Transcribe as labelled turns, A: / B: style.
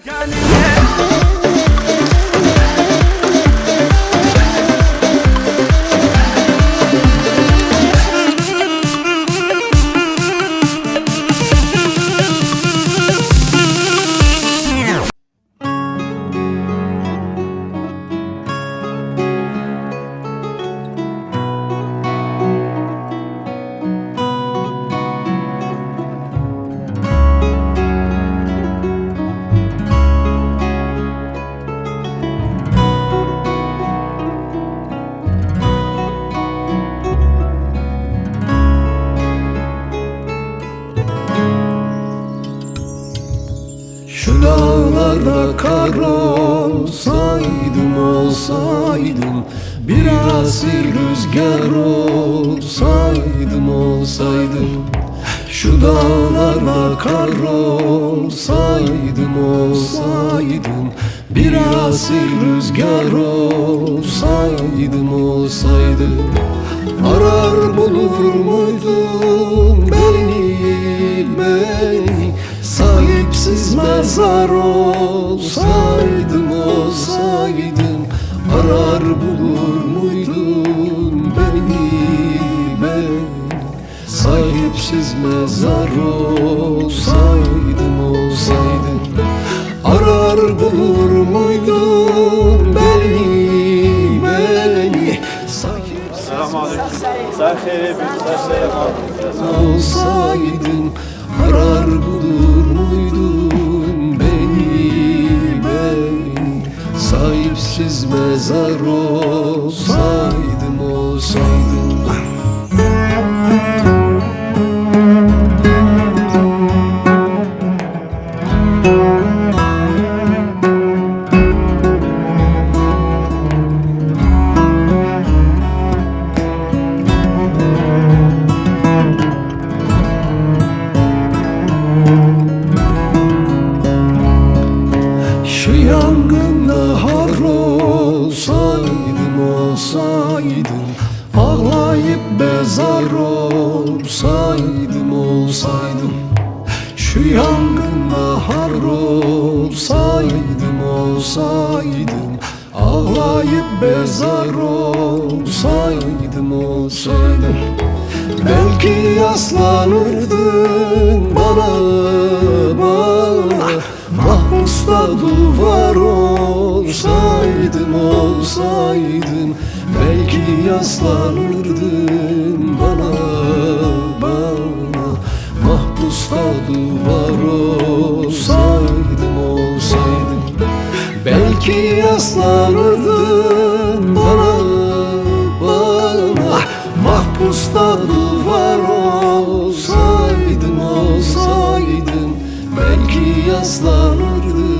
A: Şu dağlara kar olsaydım, bir asil rüzgar olsaydım. Şu dağlara kar olsaydım, bir asil rüzgar olsaydım. Arar bulur muydum beni, sahipsiz mezar olsaydım. Arar bulur muydun beni, sahipsiz mezar olsaydım. Arar bulur muydun beni, sahipsiz olsaydım. Arar bulur muydun beni, sahipsiz mezar olsaydım. Şu yangında har olsaydım, ağlayıp bezar olsaydım. Şu yangında har olsaydım, ağlayıp bezar olsaydım. Belki yaslanırdın bana, mahpusta duvar olsaydım. Belki yaslanırdın bana, mahpusta duvar olsaydım. Belki yaslanırdın bana, mahpusta duvar olsaydım. Belki yaslanırdın